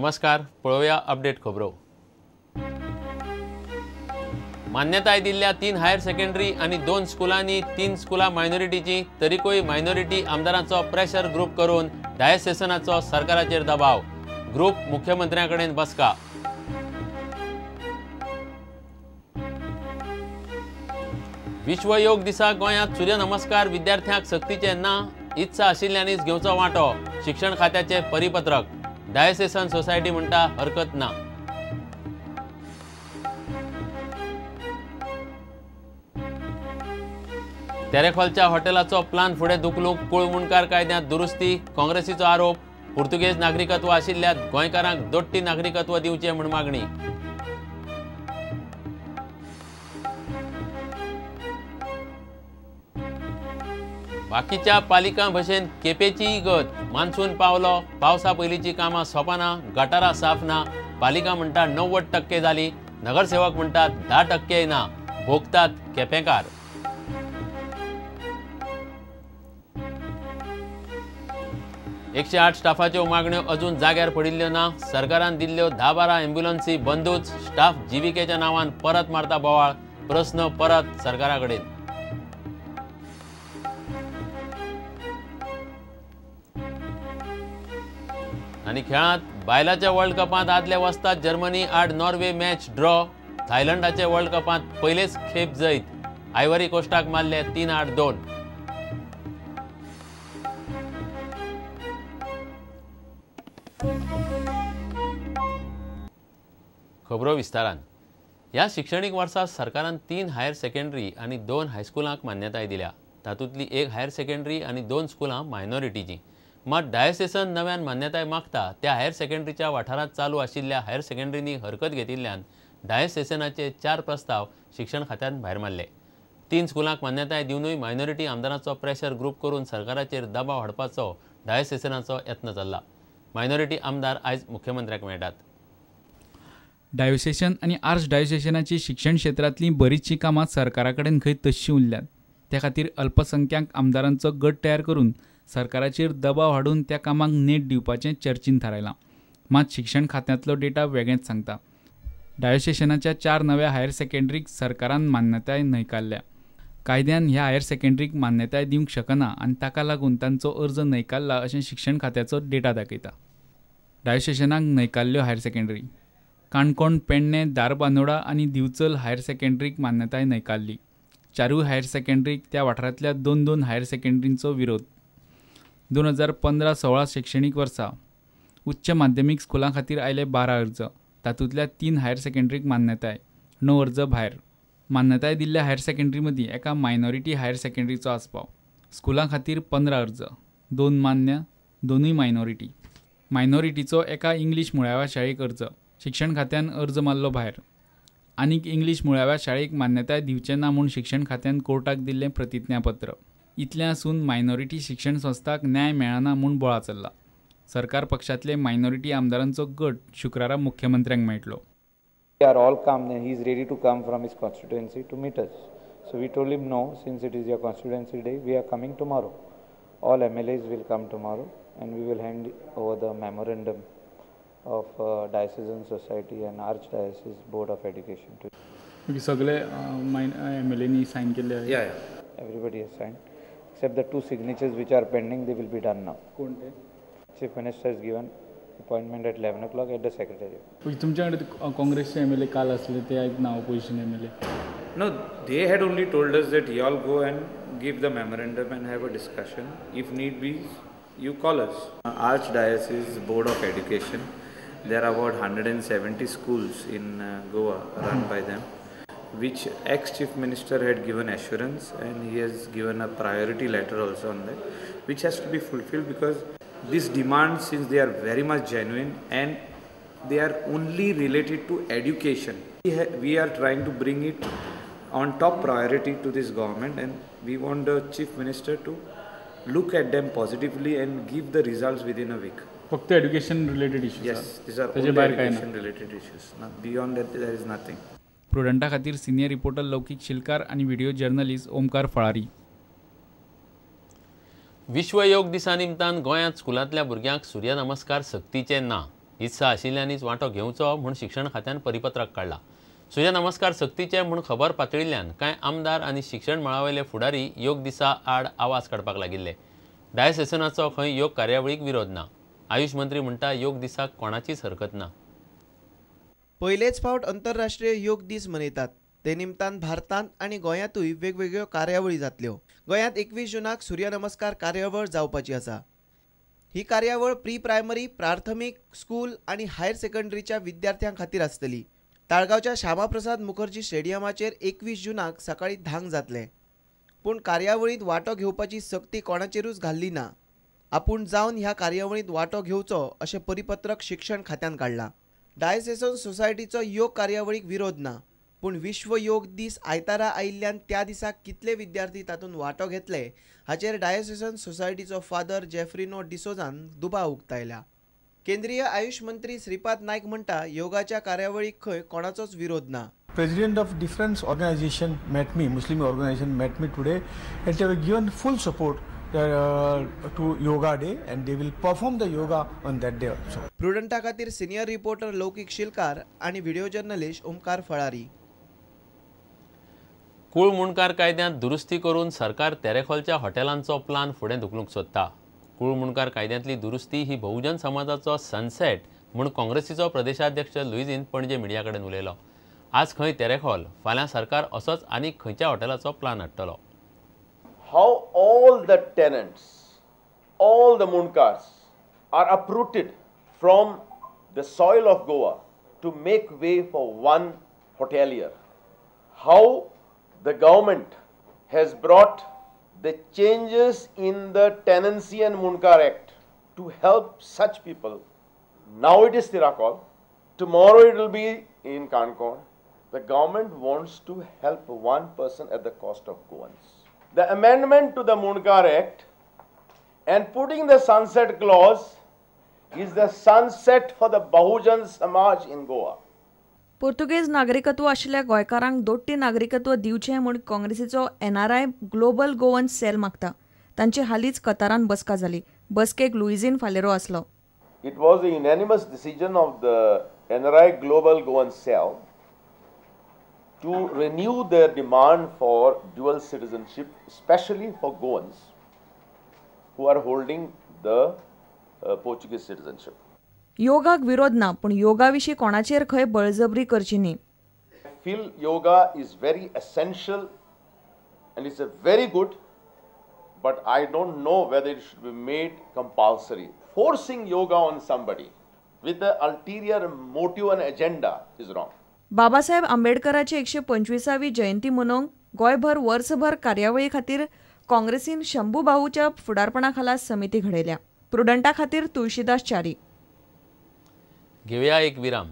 नमस्कार, पळोवया अपडेट खबरो। मान्यताय दिल्ल्या 3 हायर सेकंडरी आणि 2 स्कुलांनी 3 स्कुलां मायनॉरिटीची तरीकूय मायनॉरिटी आमदारांचो प्रेशर ग्रुप करून डायसेसनाचो सरकाराचेर दबाव। ग्रुप मुख्यमंत्र्यांकडेन बसका। विश्व योग दिसा गोंयांत सूर्य नमस्कार विद्यार्थ्यांक सक्तीचे ना, इत्सा आशिल्ल्यांनीच घेवचो वांटो। शिक्षण खात्याचे परिपत्रक। डायसेसन सोसायटी म्हणटा हरकत ना। तेरेखोलच्या हॉटेलाचो प्लान फुडें धुकलूंक कुळ मुणकार कायद्यांत दुरुस्ती। काँग्रेसीचो आरोप। पुर्तुगेज नागरिकत्व आशिल्ल्या गोंयकारांक दोट्टी नागरिकत्व दिवचें म्हूण मागणी। बाकीच्या पालिकां भशेन केपेचीय गत। मान्सून पावलो, पावसा पयलींची कामां सोंपना, गटारां साफ ना। पालिका म्हणटा 90% जाली, नगरसेवक म्हणटात 10% ना। भोगतात केपेंकार। एकशे 8 स्टाफाच्यो मागण्यो अजून जाग्यार पडिल्ल्यो ना। सरकारान दिल्ल्यो 10-12 अँब्युलन्सी बंदूच। स्टाफ जीविकेच्या नांवान परत मारता बोवाळ। प्रस्न परत सरकारा कडेन। आनी खेळांत बायलांच्या वर्ल्ड कपांत आदले वस्ताद जर्मनी आड नॉर्वे मॅच ड्रॉ। थायलंडाचे वर्ल्ड कपांत पयलेच खेप जैत। आयव्हरी कोस्टाक मारले 3-8-2। खबरो विस्तारान। ह्या शिक्षणीक वर्सा सरकारान 3 हायर सेकंडरी आणि 2 हायस्कुलांक मान्यताय दिल्या। तातूंतली 1 हायर सेकंडरी आणि 2 स्कुलां मायनॉरिटीची। मात डायसेसन नव्यान मान्यताय मागता त्या हायर सेकंडरीच्या वाठारांत चालू आशिल्ल्या हायर सेकंडरींनी हरकत घेतिल्ल्यान डायसेसनाचे 4 प्रस्ताव शिक्षण खात्यान भायर मारले। 3 स्कुलांक मान्यताय दिवनूय मायनॉरिटी आमदारांचो प्रेशर ग्रुप करून सरकाराचेर दबाव हाडपाचो डायसेसनाचो यत्न चल्ला। मायनॉरिटी आमदार आयज मुख्यमंत्र्याक मेळटात। डायोसेशन आणि आर्च डायोसेशनाची शिक्षण क्षेत्रातली बरीचशी कामां सरकारा कडेन खंय तश्शी उरल्यात। त्या खातीर अल्पसंख्याक आमदारांचो गट तयार करून सरकाराचेर दबाव हाडून त्या कामांक नेट दिवपाचें चर्चीन थारायलां। मात शिक्षण खात्यांतलो डेटा वेगळेंच सांगता। डायोसेशनाच्या 4 नव्या हायर सेकंडरीक सरकारान मान्यताय न्हयकारल्या। कायद्यान ह्या हायर सेकंडरीक मान्यताय दिवंक शकना आनी ताका लागून तांचो अर्ज न्हयकारला अशें शिक्षण खात्याचो डेटा दाखयता। डायोसेशनाक न्हयकारल्यो हायर सेकंडरी। काणकोण, पेडणे, दारबांदोडा आनी दिवचल हायर सेकंडरीक मान्यताय न्हयकारली। 4 हायर सेकंडरीक त्या वाठारांतल्या 2 हायर सेकंडरींचो विरोध। 2015-16 शैक्षणीक वर्सा उच्च माध्यमीक स्कुलां खातीर आयले 12 अर्ज। तातूंतल्या 3 हायर सेकंडरीक मान्यताय, 9 अर्ज भायर। मान्यताय दिल्ल्या हायर सेकंडरी मदीं एका मायनॉरिटी हायर सेकंडरीचो आस्पाव। स्कुलां खातीर 15 अर्ज, 2 मान्य, 2 मायनॉरिटी। मायनॉरिटीचो एका इंग्लीश मुळाव्या शाळेक अर्ज। शिक्षण खात्यान अर्ज मारलो भायर। आनीक इंग्लीश मुळाव्या शाळेक मान्यताय दिवचे ना म्हूण शिक्षण खात्यान कोर्टाक दिल्लें प्रतिज्ञापत्र। इतलें आसून मायनॉरिटी शिक्षण संस्थाक न्याय मेळना म्हूण बोळा चल्ला। सरकार पक्षांतले मायनॉरिटी आमदारांचो गट शुक्रारा मुख्यमंत्र्यांक मेळटलो। We are all come and he is ready to come from his constituency to meet us. So we told him no, since it is your constituency day, we are coming tomorrow. All MLAs will come tomorrow and we will hand over the memorandum of Diocesan Society and Archdiocese Board of Education to you. सगळे MLAनी sign केले? Yeah. Everybody has signed. Except the 2 signatures which are pending, they will be done now. कोणते? Chief Minister has given appointment at 11 o'clock at the Secretariat. तुमच्याकडे काँग्रेसचे MLA काल असले ते आहेत ना opposition MLA? No, they had only told us that you all go and give the memorandum and have a discussion. If need be, you call us. Archdiocese Board of Education, there are about 170 schools in Goa run by them, which ex-Chief Minister had given assurance, and he has given a priority letter also on that, which has to be fulfilled because these demands, since they are very much genuine and they are only related to education, we are trying to bring it on top priority to this government, and we want the Chief Minister to look at them positively and give the results within a week. फक्त education related issues? Yes, these are only education related issues. Beyond that there is nothing. प्रुडंटा खातीर senior reporter लौकिक शिलकार आणि video journalist Omkar Phalari. विश्व योग दिसा निमतान गोंयांत स्कुलांतल्या भुरग्यांक सूर्य नमस्कार सक्तीचे ना। इत्सा आशिल्ल्यांनीच वांटो घेवचो म्हूण शिक्षण खात्यान परिपत्रक काडला. सूर्य नमस्कार सक्तीचे म्हूण खबर पातळिल्ल्यान कांय आमदार आनी शिक्षण मळावयले फुडारी योग दिसा आड आवाज काडपाक लागिल्ले. डायसेशनाचो खंय योग कार्यावळीक विरोध ना. आयुष मंत्री म्हणटा योग दिसाक कोणाचीच हरकत ना. पयलेच फावट आंतरराष्ट्रीय योग दीस मनयतात. ते निमतान भारतांत आनी गोंयांतूय वेगवेगळ्यो कार्यावळी जातल्यो. गोंयांत 21 जूनाक सूर्य नमस्कार कार्यावळ जावपाची आसा. ही कार्यावळ प्री प्रायमरी, प्राथमीक, स्कूल आनी हायर सेकंडरीच्या विद्यार्थ्यां खातीर आसतली. ताळगांवच्या श्यामाप्रसाद मुखर्जी स्टेडियमाचेर 21 जूनाक सकाळी 10 जातले. पूण कार्यावळींत वांटो घेवपाची सक्ती कोणाचेरूच घाल्ली ना. आपूण जावन ह्या कार्यावळींत वांटो घेवचो अशें परिपत्रक शिक्षण खात्यान काडलां. डायसेसन सोसायटीचो योग कार्यावळीक विरोध ना. पूण विश्व योग दीस आयतारा आयिल्ल्यान त्या दिसा कितले विद्यार्थी तातूंत वांटो घेतले हाचेर डायसेसन सोसायटीचो फादर जेफ्रिनो डिसोजान दुबाव उक्तायला. केंद्रीय आयुष मंत्री श्रीपाद नायक म्हणटा योगाच्या कार्यावळीक खंय कोणाचोच विरोध ना. President of different organization met me, Muslim organization met me today, and they have given full support to Yoga Day, and they will perform the yoga on that day also. प्रुडंटा खातीर सिनियर रिपोर्टर लौकिक शिलकार आणि video journalist Omkar Phalari. कूळ मुणकार कायद्यांत दुरुस्ती करून सरकार तेरेखोलच्या हॉटेलांचो plan फुडें धुकलूंक सोदता. कूळ मुणकार कायद्यांतली दुरुस्ती ही बहुजन समाजाचो सनसेट म्हूण काँग्रेसीचो प्रदेशाध्यक्ष लुईझीन पणजे मिडिया कडेन उलयलो. आज खंय तेरेखोल, फाल्यां सरकार असोच आनीक खंयच्या हॉटेलाचो plan हाडटलो. How all the tenants, all the Munkars are uprooted from the soil of Goa to make way for one hotelier. How the government has brought the changes in the Tenancy and Munkar Act to help such people. Now it is Tirakol, tomorrow it will be in Kankon. The government wants to help one person at the cost of Goans. The amendment to the Munkar Act and putting the sunset clause is the sunset for the Bahujan Samaj in Goa. Portuguese नागरिकत्व आशिल्ल्या गोंयकारांक दोट्टी नागरिकत्व दिवचें म्हूण काँग्रेसीचो NRI global Goan sale मागता. तांची हालींच कतारान बसका जाली. बसकेक लुईझीन फालेरो आसलो. It was a unanimous decision of the NRI Global Goan Cell to renew their demand for dual citizenship, especially for Goans who are holding the Portuguese citizenship. योगाक विरोध ना, पण योगा विशीं कोणाचेर खंय बळजबरी करची न्ही. I feel yoga is very essential and it's a very good, but I don't know whether it should be made compulsory. Forcing yoga on somebody with the ulterior motive and agenda is wrong. Babasaheb आंबेडकराची 125वी जयंती मनोवंक गोंयभर वर्सभर कार्यावळी खातीर काँग्रेसीन शंभू बाहूच्या फुडारपणा खाला समिती घडयल्या. प्रुडंटा खातीर तुळशीदास च्यारी. घेवया एक विराम.